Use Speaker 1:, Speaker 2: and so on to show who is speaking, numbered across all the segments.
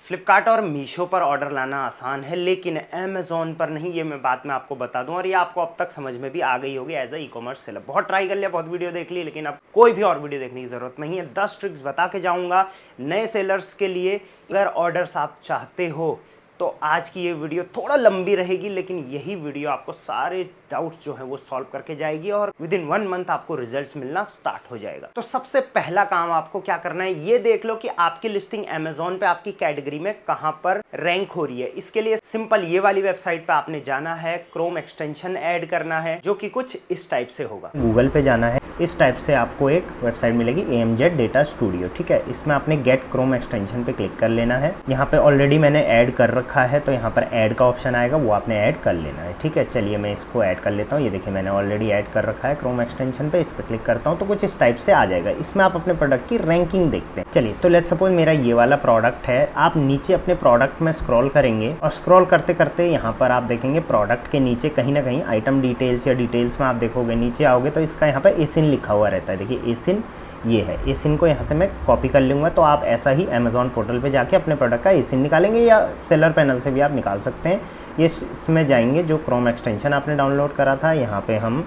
Speaker 1: फ्लिपकार्ट और मीशो पर ऑर्डर लाना आसान है लेकिन अमेज़ॉन पर नहीं, ये मैं आपको बता दूं। और ये आपको अब तक समझ में भी आ गई होगी एज ए ई-कॉमर्स सेलर। बहुत ट्राई कर लिया, बहुत वीडियो देख ली, लेकिन अब कोई भी और वीडियो देखने की ज़रूरत नहीं है। 10 ट्रिक्स बता के जाऊंगा नए सेलर्स के लिए। अगर ऑर्डर्स आप चाहते हो तो आज की ये वीडियो थोड़ा लंबी रहेगी, लेकिन यही वीडियो आपको सारे डाउट्स जो है वो सॉल्व करके जाएगी और विद इन 1 मंथ आपको रिजल्ट्स मिलना स्टार्ट हो जाएगा। तो सबसे पहला काम आपको क्या करना है, ये देख लो कि आपकी लिस्टिंग अमेज़ॉन पे आपकी कैटेगरी में कहां पर रैंक हो रही है। इसके लिए सिंपल ये वाली वेबसाइट पे आपने जाना है, क्रोम एक्सटेंशन ऐड करना है जो कि कुछ इस टाइप से होगा। गूगल पे जाना है, इस टाइप से आपको एक वेबसाइट मिलेगी AMZ डेटा स्टूडियो। ठीक है, इसमें आपने गेट क्रोम एक्सटेंशन पे क्लिक कर लेना है। यहाँ पे ऑलरेडी मैंने ऐड कर रखा है तो यहाँ पर ऐड का ऑप्शन आएगा, वो आपने ऐड कर लेना है। ठीक है, चलिए मैं इसको ऐड कर लेता हूँ। ये देखिए मैंने ऑलरेडी ऐड कर रखा है क्रोम एक्सटेंशन पे। इस पर क्लिक करता हूँ तो कुछ इस टाइप से आ जाएगा। इसमें आप अपने प्रोडक्ट की रैंकिंग देखते हैं। चलिए, तो लेट्स सपोज मेरा ये वाला प्रोडक्ट है। आप नीचे अपने प्रोडक्ट में स्क्रॉल करेंगे और स्क्रॉल करते करते यहाँ पर आप देखेंगे प्रोडक्ट के नीचे कहीं ना कहीं आइटम डिटेल्स या डिटेल्स में आप देखोगे, नीचे आओगे तो इसका यहाँ पर एसिन लिखा हुआ रहता है। देखिए एसिन ये है। एसिन को यहाँ से मैं कॉपी कर लूँगा। तो आप ऐसा ही अमेज़ॉन पोर्टल पे जाके अपने प्रोडक्ट का एसिन निकालेंगे या सेलर पैनल से भी आप निकाल सकते हैं। ये इसमें जाएंगे जो क्रोम एक्सटेंशन आपने डाउनलोड करा था, यहाँ पे हम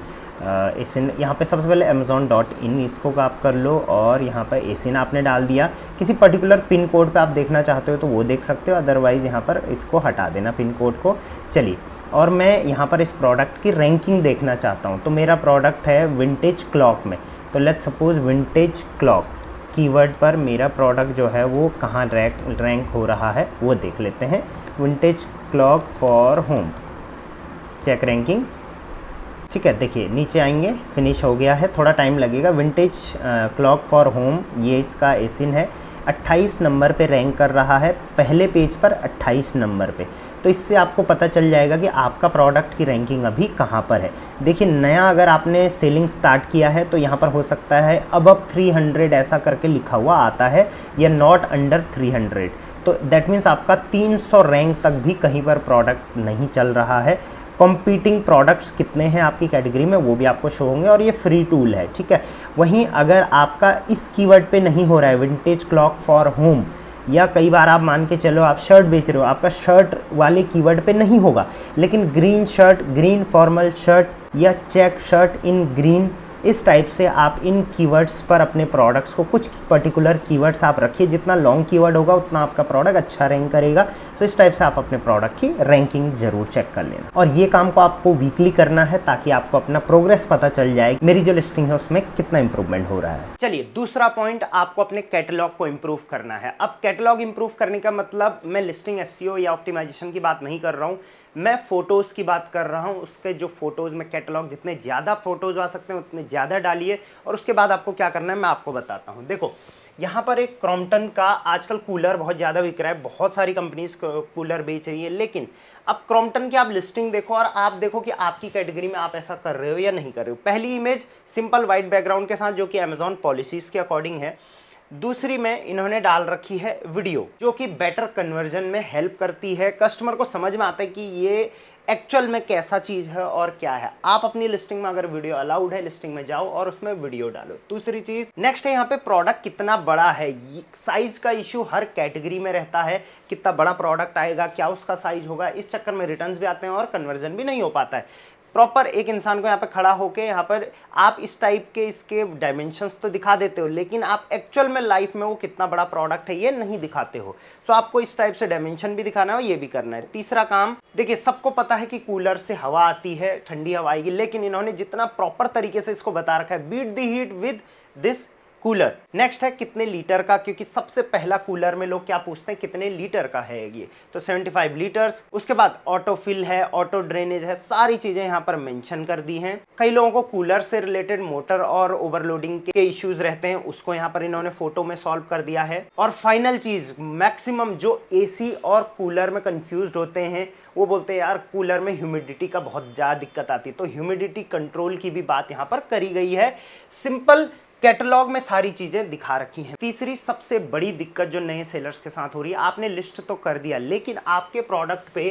Speaker 1: एसिन, यहाँ पे सबसे पहले amazon.in इसको आप कर लो और यहाँ पर एसिन आपने डाल दिया। किसी पर्टिकुलर पिन कोड पे आप देखना चाहते हो तो वो देख सकते हो, अदरवाइज़ यहाँ पर इसको हटा देना पिन कोड को। चलिए, और मैं यहाँ पर इस प्रोडक्ट की रैंकिंग देखना चाहता हूँ। तो मेरा प्रोडक्ट है विंटेज क्लॉक में, तो let's suppose vintage clock keyword पर मेरा प्रोडक्ट जो है वो कहाँ रैंक हो रहा है वो देख लेते हैं। Vintage clock for home, check ranking. ठीक है, देखिए नीचे आएंगे, फिनिश हो गया है, थोड़ा टाइम लगेगा। विंटेज क्लॉक फॉर होम ये इसका एसिन है, 28 नंबर पे रैंक कर रहा है, पहले पेज पर 28 नंबर पे। तो इससे आपको पता चल जाएगा कि आपका प्रोडक्ट की रैंकिंग अभी कहाँ पर है। देखिए नया अगर आपने सेलिंग स्टार्ट किया है तो यहाँ पर हो सकता है अबव 300 ऐसा करके लिखा हुआ आता है या नॉट अंडर 300। तो दैट मीन्स आपका 300 रैंक तक भी कहीं पर प्रोडक्ट नहीं चल रहा है। कॉम्पीटिंग प्रोडक्ट्स कितने हैं आपकी कैटेगरी में वो भी आपको शो होंगे और ये फ्री टूल है। ठीक है, वहीं अगर आपका इस कीवर्ड पे नहीं हो रहा है विंटेज क्लॉक फॉर होम, या कई बार आप मान के चलो आप शर्ट बेच रहे हो, आपका शर्ट वाले कीवर्ड पे नहीं होगा, लेकिन green shirt, green formal shirt या चेक शर्ट इन ग्रीन, इस टाइप से आप इन कीवर्ड्स पर अपने प्रोडक्ट्स को, कुछ पर्टिकुलर कीवर्ड्स आप रखिए। जितना लॉन्ग कीवर्ड होगा उतना आपका प्रोडक्ट अच्छा रैंक करेगा। तो इस टाइप से आप अपने प्रोडक्ट की रैंकिंग जरूर चेक कर लेना। और ये काम को आपको वीकली करना है ताकि आपको अपना प्रोग्रेस पता चल जाए, मेरी जो लिस्टिंग है उसमें कितना इंप्रूवमेंट हो रहा है। चलिए, दूसरा पॉइंट, आपको अपने कैटलॉग को इंप्रूव करना है। अब कैटलॉग इंप्रूव करने का मतलब मैं लिस्टिंग SEO या ऑप्टिमाइजेशन की बात नहीं कर रहा हूँ, मैं फोटोज़ की बात कर रहा हूँ। उसके जो फोटोज़ में कैटलॉग, जितने ज़्यादा फोटोज़ आ सकते हैं उतने ज़्यादा डालिए। और उसके बाद आपको क्या करना है मैं आपको बताता हूँ। देखो यहाँ पर एक क्रॉम्पटन का आजकल कूलर बहुत ज़्यादा बिक रहा है, बहुत सारी कंपनीज कूलर बेच रही है, लेकिन अब क्रॉम्पटन की आप लिस्टिंग देखो और आप देखो कि आपकी कैटेगरी में आप ऐसा कर रहे हो या नहीं कर रहे हो। पहली इमेज सिंपल वाइट बैकग्राउंड के साथ जो कि अमेज़ॉन पॉलिसीज़ के अकॉर्डिंग है। दूसरी में इन्होंने डाल रखी है वीडियो, जो कि बेटर कन्वर्जन में हेल्प करती है। कस्टमर को समझ में आता है कि ये एक्चुअल में कैसा चीज़ है और क्या है। आप अपनी लिस्टिंग में अगर वीडियो अलाउड है, लिस्टिंग में जाओ और उसमें वीडियो डालो। दूसरी चीज़, नेक्स्ट है यहाँ पे प्रोडक्ट कितना बड़ा है। साइज का इशू हर कैटेगरी में रहता है, कितना बड़ा प्रोडक्ट आएगा, क्या उसका साइज होगा, इस चक्कर में रिटर्न्स भी आते हैं और कन्वर्जन भी नहीं हो पाता है। प्रॉपर एक इंसान को यहाँ पे खड़ा होके यहाँ पर आप इस टाइप के इसके डायमेंशंस तो दिखा देते हो, लेकिन आप एक्चुअल में लाइफ में वो कितना बड़ा प्रोडक्ट है ये नहीं दिखाते हो। सो आपको इस टाइप से डायमेंशन भी दिखाना है, ये भी करना है। तीसरा काम, देखिए सबको पता है कि कूलर से हवा आती है, ठंडी हवा आएगी, लेकिन इन्होंने जितना प्रॉपर तरीके से इसको बता रखा है, beat the heat with this cooler. Next है कितने लीटर का, क्योंकि सबसे पहला कूलर में लोग क्या पूछते हैं कितने लीटर का है ये, तो 75 लीटर्स। उसके बाद ऑटो फिल है, ऑटो ड्रेनेज है, सारी चीजें यहाँ पर मेंशन कर दी हैं। कई लोगों को कूलर से रिलेटेड मोटर और ओवरलोडिंग के इश्यूज रहते हैं, उसको यहाँ पर इन्होंने फोटो में सॉल्व कर दिया है। और फाइनल चीज, मैक्सिमम जो AC और कूलर में कंफ्यूज होते हैं वो बोलते हैं यार कूलर में ह्यूमिडिटी का बहुत ज्यादा दिक्कत आती है, तो ह्यूमिडिटी कंट्रोल की भी बात यहाँ पर करी गई है। सिंपल कैटलॉग में सारी चीजें दिखा रखी हैं। तीसरी सबसे बड़ी दिक्कत जो नए सेलर्स के साथ हो रही है, आपने लिस्ट तो कर दिया लेकिन आपके प्रोडक्ट पे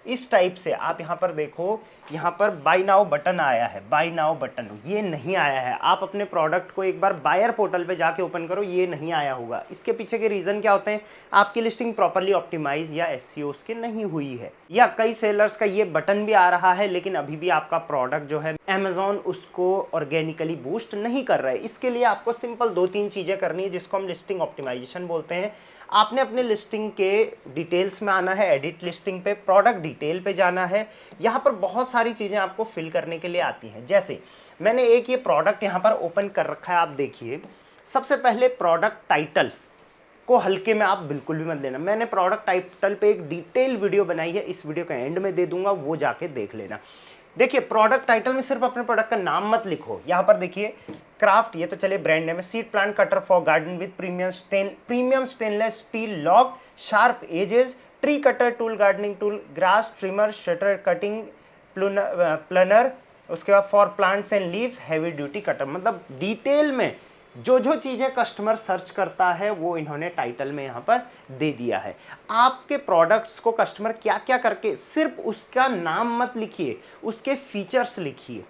Speaker 1: इस टाइप से आप यहाँ पर देखो, यहाँ पर बाय नाउ बटन आया है, बाय नाउ बटन ये नहीं आया है। आप अपने प्रोडक्ट को एक बार बायर पोर्टल पे जाके ओपन करो, ये नहीं आया होगा। इसके पीछे के रीज़न क्या होते हैं, आपकी लिस्टिंग प्रॉपरली ऑप्टिमाइज या एसईओ उसकी नहीं हुई है, या कई सेलर्स का ये बटन भी आ रहा है लेकिन अभी भी आपका प्रोडक्ट जो है अमेजोन उसको ऑर्गेनिकली बूस्ट नहीं कर रहा है। इसके लिए आपको सिंपल 2-3 चीज़ें करनी है जिसको हम लिस्टिंग ऑप्टिमाइजेशन बोलते हैं। आपने अपने लिस्टिंग के डिटेल्स में आना है, एडिट लिस्टिंग पे, प्रोडक्ट डिटेल पे जाना है। यहाँ पर बहुत सारी चीज़ें आपको फिल करने के लिए आती हैं। जैसे मैंने एक ये प्रोडक्ट यहाँ पर ओपन कर रखा है, आप देखिए। सबसे पहले प्रोडक्ट टाइटल को हल्के में आप बिल्कुल भी मत लेना। मैंने प्रोडक्ट टाइटल पे एक डिटेल वीडियो बनाई है, इस वीडियो का एंड में दे दूंगा, वो जाके देख लेना। देखिए प्रोडक्ट टाइटल में सिर्फ अपने प्रोडक्ट का नाम मत लिखो। यहाँ पर देखिए क्राफ्ट, ये तो चलिए ब्रांड नेम है, seed plant cutter for garden with premium stainless steel lock, sharp edges, tree cutter tool, gardening tool, grass trimmer, shutter cutting planer, उसके बाद for plants and leaves, heavy duty cutter. मतलब detail में जो जो चीज़ें customer search करता है वो इन्होंने टाइटल में यहाँ पर दे दिया है। आपके प्रोडक्ट्स को कस्टमर क्या क्या करके, सिर्फ उसका नाम मत लिखिए, उसके फीचर्स लिखिए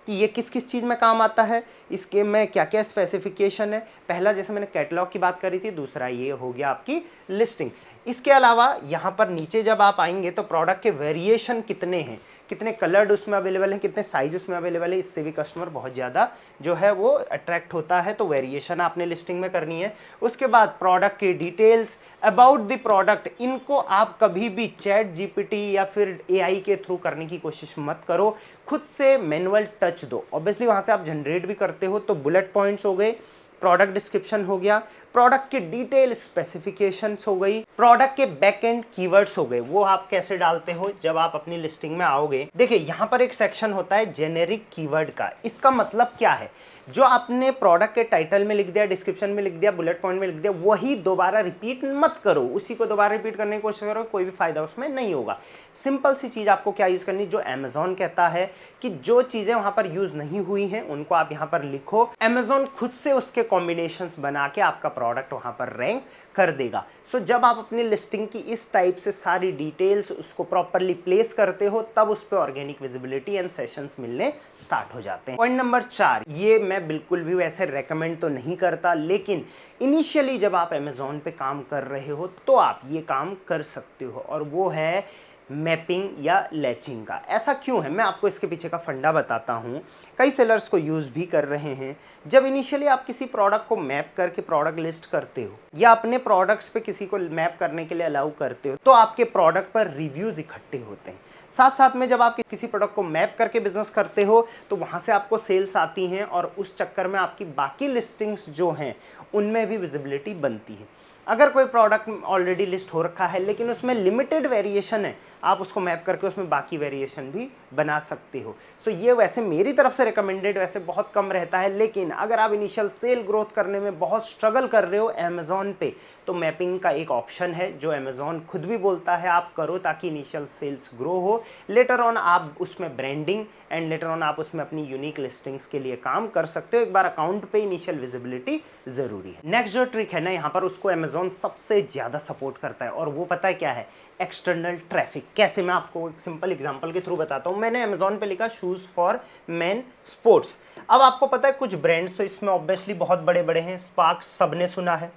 Speaker 1: कि ये किस किस चीज़ में काम आता है, इसके में क्या क्या स्पेसिफिकेशन है। पहला जैसे मैंने कैटलॉग की बात करी थी, दूसरा ये हो गया आपकी लिस्टिंग। इसके अलावा यहाँ पर नीचे जब आप आएंगे तो प्रोडक्ट के वेरिएशन कितने हैं, कितने कलर्ड उसमें अवेलेबल हैं, कितने साइज उसमें अवेलेबल है, इससे भी कस्टमर बहुत ज़्यादा जो है वो अट्रैक्ट होता है। तो वेरिएशन आपने लिस्टिंग में करनी है। उसके बाद प्रोडक्ट की डिटेल्स, अबाउट द प्रोडक्ट, इनको आप कभी भी चैट जीपीटी या फिर एआई के थ्रू करने की कोशिश मत करो, खुद से मैनुअल टच दो। ऑब्वियसली वहाँ से आप जनरेट भी करते हो, तो बुलेट पॉइंट्स हो गए, प्रोडक्ट डिस्क्रिप्शन हो गया, प्रोडक्ट के डिटेल स्पेसिफिकेशंस हो गई, प्रोडक्ट के बैक एंड कीवर्ड्स हो गए। वो आप कैसे डालते हो जब आप अपनी लिस्टिंग में आओगे। देखिए यहाँ पर एक सेक्शन होता है जेनेरिक कीवर्ड का। इसका मतलब क्या है, जो आपने प्रोडक्ट के टाइटल में लिख दिया, डिस्क्रिप्शन में लिख दिया, बुलेट पॉइंट में लिख दिया, वही दोबारा रिपीट मत करो। उसी को दोबारा रिपीट करने की कोशिश करो, कोई भी फायदा उसमें नहीं होगा। सिंपल सी चीज़ आपको क्या यूज़ करनी, जो अमेजोन कहता है कि जो चीज़ें वहाँ पर यूज़ नहीं हुई हैं उनको आप यहाँ पर लिखो। अमेजोन खुद से उसके कॉम्बिनेशंस बना के आपका प्रोडक्ट वहाँ पर रैंक कर देगा। सो जब आप अपनी लिस्टिंग की इस टाइप से सारी डिटेल्स उसको प्रॉपरली प्लेस करते हो, तब उस पर ऑर्गेनिक विजिबिलिटी एंड सेशंस मिलने स्टार्ट हो जाते हैं। पॉइंट नंबर 4, ये मैं बिल्कुल भी वैसे रेकमेंड तो नहीं करता, लेकिन इनिशियली जब आप अमेजोन पे काम कर रहे हो तो आप ये काम कर सकते हो, और वो है मैपिंग या लैचिंग का। ऐसा क्यों है, मैं आपको इसके पीछे का फंडा बताता हूँ। कई सेलर्स को यूज़ भी कर रहे हैं। जब इनिशियली आप किसी प्रोडक्ट को मैप करके प्रोडक्ट लिस्ट करते हो या अपने प्रोडक्ट्स पे किसी को मैप करने के लिए अलाउ करते हो, तो आपके प्रोडक्ट पर रिव्यूज़ इकट्ठे होते हैं। साथ साथ में जब आप किसी प्रोडक्ट को मैप करके बिजनेस करते हो तो वहाँ से आपको सेल्स आती हैं, और उस चक्कर में आपकी बाकी लिस्टिंग्स जो हैं उनमें भी विजिबिलिटी बनती है। अगर कोई प्रोडक्ट ऑलरेडी लिस्ट हो रखा है लेकिन उसमें लिमिटेड वेरिएशन है, आप उसको मैप करके उसमें बाकी वेरिएशन भी बना सकते हो। सो ये वैसे मेरी तरफ से रिकमेंडेड वैसे बहुत कम रहता है, लेकिन अगर आप इनिशियल सेल ग्रोथ करने में बहुत स्ट्रगल कर रहे हो अमेजोन पे, तो मैपिंग का एक ऑप्शन है जो अमेजोन खुद भी बोलता है आप करो, ताकि इनिशियल सेल्स ग्रो हो। लेटर ऑन आप उसमें ब्रांडिंग एंड लेटर ऑन आप उसमें अपनी यूनिक लिस्टिंग्स के लिए काम कर सकते हो। एक बार अकाउंट पे इनिशियल विजिबिलिटी जरूरी है। नेक्स्ट जो ट्रिक है ना यहाँ पर, उसको अमेजोन सबसे ज़्यादा सपोर्ट करता है, और वो पता है क्या है, एक्सटर्नल ट्रैफिक। कैसे, मैं आपको एक सिंपल एग्जांपल के थ्रू बताता हूँ। मैंने अमेजोन पे लिखा शूज़ फॉर मेन स्पोर्ट्स। अब आपको पता है कुछ ब्रांड्स तो इसमें ऑब्वियसली बहुत बड़े बड़े हैं। स्पार्क्स सबने सुना है,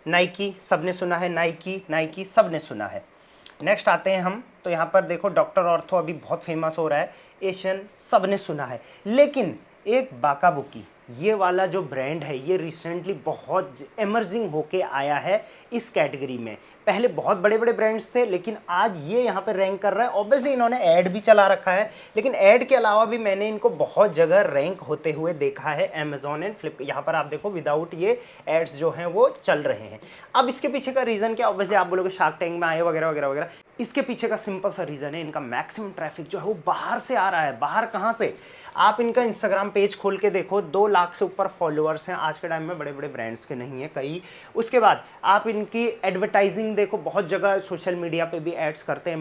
Speaker 1: नाइकी सबने सुना है, नाइकी सबने सुना है। नेक्स्ट आते हैं हम, तो यहाँ पर देखो डॉक्टर ऑर्थो अभी बहुत फेमस हो रहा है, एशियन सबने सुना है। लेकिन एक बाकाबुकी ये वाला जो ब्रांड है, ये रिसेंटली बहुत एमर्जिंग होके आया है इस कैटेगरी में। पहले बहुत बड़े बड़े ब्रांड्स थे, लेकिन आज ये यहाँ पे रैंक कर रहा है। ऑब्वियसली इन्होंने ऐड भी चला रखा है, लेकिन ऐड के अलावा भी मैंने इनको बहुत जगह रैंक होते हुए देखा है, अमेजोन एंड फ्लिप। यहाँ पर आप देखो विदाउट ये एड्स जो हैं वो चल रहे हैं। अब इसके पीछे का रीज़न क्या, ऑब्वियसली आप बोलोगे शार्क टैंक में आए वगैरह वगैरह वगैरह। इसके पीछे का सिंपल सा रीज़न है, इनका मैक्सिमम ट्रैफिक जो है वो बाहर से आ रहा है। बाहर कहाँ से, आप इनका इंस्टाग्राम पेज खोल के देखो, 2 लाख से ऊपर फॉलोअर्स हैं आज के टाइम में, बड़े बड़े ब्रांड्स के नहीं है कई। उसके बाद आप इनकी एडवर्टाइजिंग देखो, बहुत जगह सोशल मीडिया पे भी एड्स करते हैं,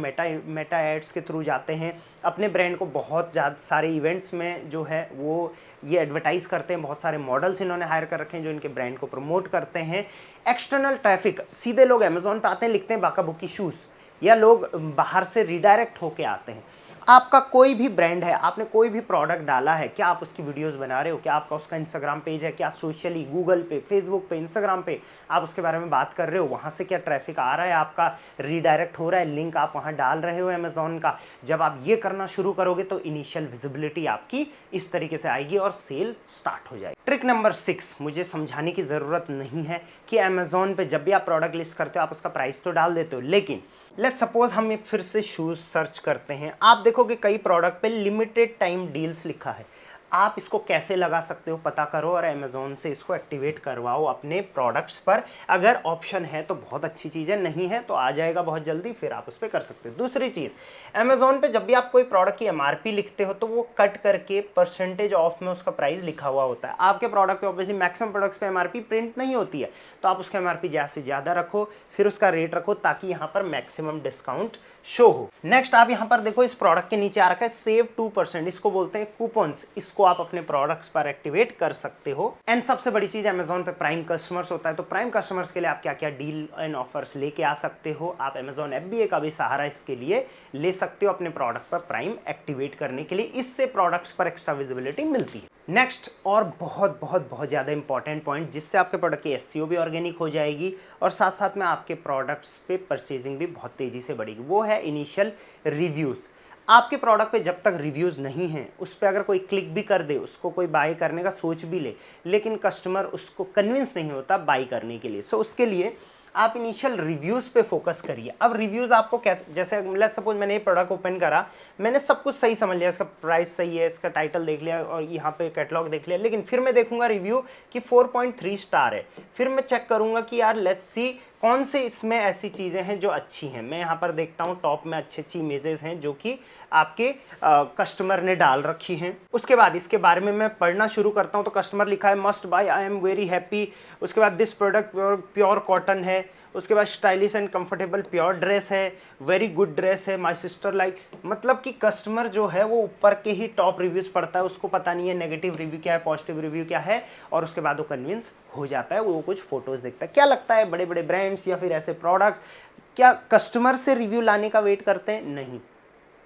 Speaker 1: मेटा एड्स के थ्रू जाते हैं, अपने ब्रांड को बहुत ज़्यादा सारे इवेंट्स में जो है वो ये एडवर्टाइज करते हैं। बहुत सारे मॉडल्स इन्होंने हायर कर रखे हैं जो इनके ब्रांड को प्रमोट करते हैं। एक्सटर्नल ट्रैफिक, सीधे लोग अमेजोन पे आते हैं, लिखते हैं बाकाबुकी शूज़, या लोग बाहर से रिडायरेक्ट होके आते हैं। आपका कोई भी ब्रांड है, आपने कोई भी प्रोडक्ट डाला है, क्या आप उसकी वीडियोस बना रहे हो, क्या आपका उसका इंस्टाग्राम पेज है, क्या सोशली गूगल पे, फेसबुक पे, इंस्टाग्राम पे आप उसके बारे में बात कर रहे हो, वहाँ से क्या ट्रैफिक आ रहा है, आपका रीडायरेक्ट हो रहा है, लिंक आप वहाँ डाल रहे हो अमेजोन का। जब आप ये करना शुरू करोगे तो इनिशियल विजिबिलिटी आपकी इस तरीके से आएगी और सेल स्टार्ट हो जाएगी। ट्रिक नंबर 6, मुझे समझाने की ज़रूरत नहीं है कि अमेजोन पे जब भी आप प्रोडक्ट लिस्ट करते हो आप उसका प्राइस तो डाल देते हो, लेकिन लेट्स सपोज हम फिर से शूज़ सर्च करते हैं। आप देखोगे कई प्रोडक्ट पे लिमिटेड टाइम डील्स लिखा है। आप इसको कैसे लगा सकते हो पता करो और अमेजोन से इसको एक्टिवेट करवाओ अपने प्रोडक्ट्स पर। अगर ऑप्शन है तो बहुत अच्छी चीज़ है, नहीं है तो आ जाएगा बहुत जल्दी, फिर आप उस पर कर सकते हो। दूसरी चीज़, अमेजोन पे जब भी आप कोई प्रोडक्ट की एमआरपी लिखते हो तो वो कट करके परसेंटेज ऑफ में उसका प्राइस लिखा हुआ होता है। आपके प्रोडक्ट पे ऑब्वियसली मैक्सिमम प्रोडक्ट्स पे एमआरपी प्रिंट नहीं होती है, तो आप उसका एमआरपी ज़्यादा से ज़्यादा रखो, फिर उसका रेट रखो ताकि यहाँ पर मैक्सिमम डिस्काउंट शो हो। नेक्स्ट आप यहाँ पर देखो इस प्रोडक्ट के नीचे आ रखा है सेव 2%, इसको बोलते हैं कूपन्स। इसको आप अपने प्रोडक्ट्स पर एक्टिवेट कर सकते हो। एंड सबसे बड़ी चीज, अमेजोन पे प्राइम कस्टमर्स होता है, तो प्राइम कस्टमर्स के लिए आप क्या क्या डील एंड ऑफर्स लेके आ सकते हो। आप अमेजोन FBA का भी सहारा इसके लिए ले सकते हो अपने प्रोडक्ट पर प्राइम एक्टिवेट करने के लिए। इससे प्रोडक्ट्स पर एक्स्ट्रा विजिबिलिटी मिलती है। नेक्स्ट और बहुत बहुत बहुत ज़्यादा इंपॉर्टेंट पॉइंट, जिससे आपके प्रोडक्ट की SEO भी ऑर्गेनिक हो जाएगी और साथ साथ में आपके प्रोडक्ट्स पे परचेजिंग भी बहुत तेज़ी से बढ़ेगी, वो है इनिशियल रिव्यूज़। आपके प्रोडक्ट पे जब तक रिव्यूज़ नहीं हैं, उस पर अगर कोई क्लिक भी कर दे, उसको कोई बाय करने का सोच भी ले, लेकिन कस्टमर उसको कन्विंस नहीं होता बाय करने के लिए, सो उसके लिए आप इनिशियल रिव्यूज़ पे फोकस करिए। अब रिव्यूज़ आपको कैसे, जैसे लेट्स सपोज मैंने ये प्रोडक्ट ओपन करा, मैंने सब कुछ सही समझ लिया, इसका प्राइस सही है, इसका टाइटल देख लिया और यहाँ पे कैटलॉग देख लिया, लेकिन फिर मैं देखूंगा रिव्यू कि 4.3 स्टार है। फिर मैं चेक करूंगा कि यार लेट्स सी कौन से इसमें ऐसी चीज़ें हैं जो अच्छी हैं। मैं यहाँ पर देखता हूँ टॉप में अच्छी अच्छी इमेजेस हैं जो कि आपके कस्टमर ने डाल रखी हैं। उसके बाद इसके बारे में मैं पढ़ना शुरू करता हूँ, तो कस्टमर लिखा है must buy, I am very happy. उसके बाद दिस प्रोडक्ट प्योर कॉटन है। उसके बाद stylish and comfortable pure dress है, वेरी गुड ड्रेस है, माय सिस्टर लाइक। मतलब कि कस्टमर जो है वो ऊपर के ही टॉप रिव्यूज़ पढ़ता है, उसको पता नहीं है नेगेटिव रिव्यू क्या है, पॉजिटिव रिव्यू क्या है, और उसके बाद वो कन्विंस हो जाता है, वो कुछ फोटोज़ देखता है। क्या लगता है बड़े बड़े ब्रांड्स या फिर ऐसे प्रोडक्ट्स क्या कस्टमर से रिव्यू लाने का वेट करते हैं? नहीं,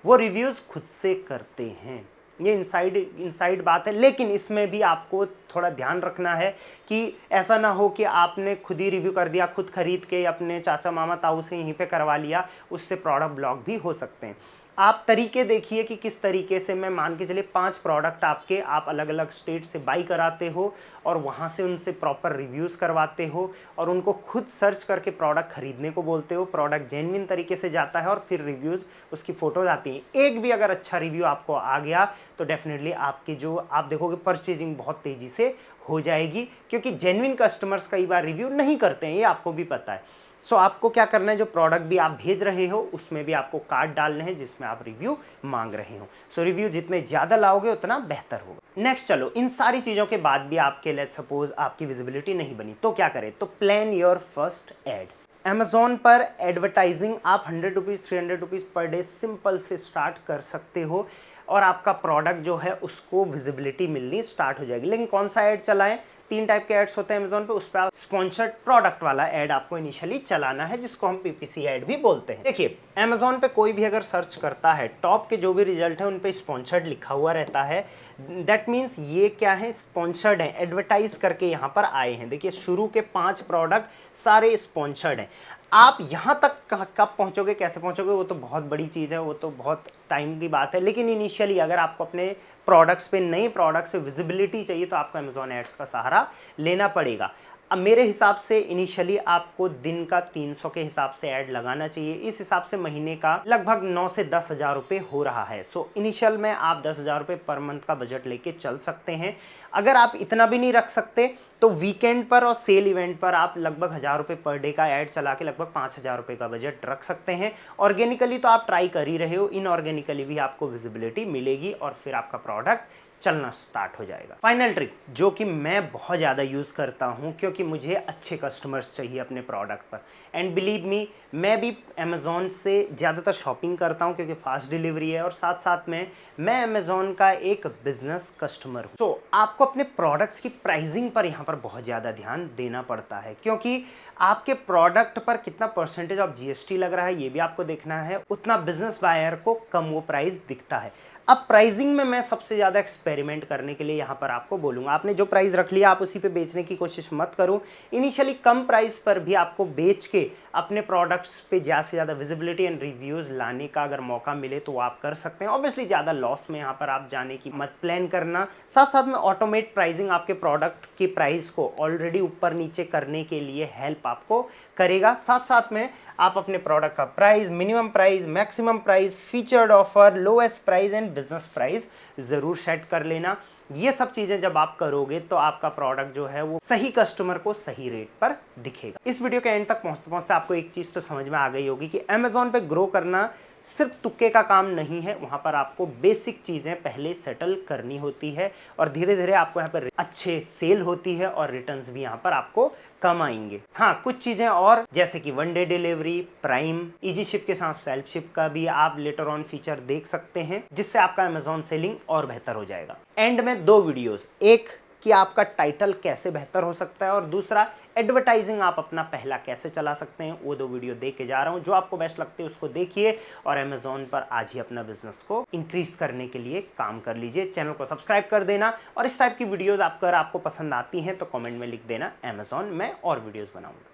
Speaker 1: वो रिव्यूज़ खुद से करते हैं। ये इनसाइड बात है, लेकिन इसमें भी आपको थोड़ा ध्यान रखना है कि ऐसा ना हो कि आपने खुद ही रिव्यू कर दिया, खुद खरीद के अपने चाचा मामा ताऊ से यहीं पे करवा लिया, उससे प्रोडक्ट ब्लॉक भी हो सकते हैं। आप तरीके देखिए कि किस तरीके से, मैं मान के चलिए 5 प्रोडक्ट आपके आप अलग अलग स्टेट से बाई कराते हो और वहाँ से उनसे प्रॉपर रिव्यूज़ करवाते हो और उनको खुद सर्च करके प्रोडक्ट खरीदने को बोलते हो। प्रोडक्ट जेन्युइन तरीके से जाता है और फिर रिव्यूज़, उसकी फ़ोटोज़ आती हैं। एक भी अगर अच्छा रिव्यू आपको आ गया तो डेफिनेटली आपकी जो आप देखोगे परचेजिंग बहुत तेज़ी से हो जाएगी, क्योंकि जेन्युइन कस्टमर्स कई बार रिव्यू नहीं करते हैं, ये आपको भी पता है। सो आपको क्या करना है, जो प्रोडक्ट भी आप भेज रहे हो उसमें भी आपको कार्ड डालने हैं जिसमें आप रिव्यू मांग रहे हो। सो रिव्यू जितने ज़्यादा लाओगे उतना बेहतर होगा। नेक्स्ट, चलो इन सारी चीज़ों के बाद भी आपके लेट्स सपोज आपकी विजिबिलिटी नहीं बनी तो क्या करें? तो plan your first aid. Amazon पर एडवर्टाइजिंग आप 100 rupees 300 rupees per day simple से स्टार्ट कर सकते हो और आपका प्रोडक्ट जो है उसको विजिबिलिटी मिलनी स्टार्ट हो जाएगी। लेकिन कौन सा ऐड चलाएं? 3 टाइप के एड्स होते हैं अमेजोन पे, उस पर आप स्पॉन्सर्ड प्रोडक्ट वाला ऐड आपको इनिशियली चलाना है, जिसको हम PPC ऐड भी बोलते हैं। देखिए अमेजोन पे कोई भी अगर सर्च करता है, टॉप के जो भी रिजल्ट है उन पे स्पॉन्सर्ड लिखा हुआ रहता है। दैट मीन्स ये क्या है, स्पॉन्सर्ड है, एडवर्टाइज करके यहाँ पर आए हैं। देखिए शुरू के 5 प्रोडक्ट सारे स्पॉन्सर्ड हैं। आप यहाँ तक कब पहुँचोगे, कैसे पहुँचोगे, वो तो बहुत बड़ी चीज़ है, वो तो बहुत टाइम की बात है। लेकिन इनिशियली अगर आपको अपने प्रोडक्ट्स पे, नए प्रोडक्ट्स पे विजिबिलिटी चाहिए तो आपको अमेजोन एड्स का सहारा लेना पड़ेगा। अब मेरे हिसाब से इनिशियली आपको दिन का 300 के हिसाब से ऐड लगाना चाहिए। इस हिसाब से महीने का लगभग 9 से 10 हज़ार रुपये हो रहा है। सो इनिशियल में आप 10 हज़ार रुपये पर मंथ का बजट लेके चल सकते हैं। अगर आप इतना भी नहीं रख सकते तो वीकेंड पर और सेल इवेंट पर आप लगभग 1000 रुपये पर डे का ऐड चला के लगभग 5000 रुपये का बजट रख सकते हैं। ऑर्गेनिकली तो आप ट्राई कर ही रहे हो, इनऑर्गेनिकली भी आपको विजिबिलिटी मिलेगी और फिर आपका प्रोडक्ट चलना स्टार्ट हो जाएगा। फाइनल ट्रिक जो कि मैं बहुत ज़्यादा यूज़ करता हूँ क्योंकि मुझे अच्छे कस्टमर्स चाहिए अपने प्रोडक्ट पर, एंड बिलीव मी मैं भी अमेज़ॉन से ज़्यादातर शॉपिंग करता हूँ क्योंकि फास्ट डिलीवरी है और साथ साथ में मैं अमेज़ॉन का एक बिजनेस कस्टमर हूँ। आपको अपने प्रोडक्ट्स की प्राइसिंग पर यहाँ पर बहुत ज़्यादा ध्यान देना पड़ता है, क्योंकि आपके प्रोडक्ट पर कितना परसेंटेज ऑफ जीएसटी लग रहा है ये भी आपको देखना है, उतना बिजनेस बायर को कम वो प्राइस दिखता है। अब प्राइसिंग में मैं सबसे ज़्यादा एक्सपेरिमेंट करने के लिए यहाँ पर आपको बोलूँगा, आपने जो प्राइस रख लिया आप उसी पे बेचने की कोशिश मत करो। इनिशियली कम प्राइस पर भी आपको बेच के अपने प्रोडक्ट्स पे ज़्यादा से ज़्यादा विजिबिलिटी एंड रिव्यूज़ लाने का अगर मौका मिले तो आप कर सकते हैं। ऑब्वियसली ज़्यादा लॉस में यहाँ पर आप जाने की मत प्लान करना। साथ साथ में ऑटोमेट प्राइसिंग आपके प्रोडक्ट की प्राइस को ऑलरेडी ऊपर नीचे करने के लिए हेल्प आपको करेगा। साथ साथ में आप अपने प्रोडक्ट का price, minimum price, maximum price, featured offer, lowest price and business price ज़रूर सेट कर लेना। ये सब चीज़ें जब आप करोगे तो आपका प्रोडक्ट जो है वो सही कस्टमर को सही रेट पर दिखेगा। इस वीडियो के एंड तक पहुंचते पहुंचते आपको एक चीज़ तो समझ में आ गई होगी कि अमेज़ॉन पे ग्रो करना सिर्फ तुक्के का काम नहीं है। वहां पर आपको बेसिक चीज़ें पहले सेटल करनी होती है और धीरे धीरे आपको यहाँ पर अच्छे सेल होती है और रिटर्न्स भी यहाँ पर आपको कम आएंगे। हाँ, कुछ चीज़ें और जैसे कि 1 day delivery, prime, easy ship के साथ सेल्फ शिप का भी आप लेटर ऑन फीचर देख सकते हैं, जिससे आपका अमेज़ॉन सेलिंग और बेहतर हो जाएगा। एंड में 2 वीडियोस, एक कि आपका टाइटल कैसे बेहतर हो सकता है और दूसरा एडवर्टाइजिंग आप अपना पहला कैसे चला सकते हैं, वो 2 वीडियो दे के जा रहा हूं। जो आपको बेस्ट लगते है उसको देखिए और अमेज़ॉन पर आज ही अपना बिजनेस को इंक्रीज करने के लिए काम कर लीजिए। चैनल को सब्सक्राइब कर देना और इस टाइप की वीडियोस अगर आपको पसंद आती हैं तो कमेंट में लिख देना अमेज़ॉन, मैं और वीडियोस बनाऊंगा।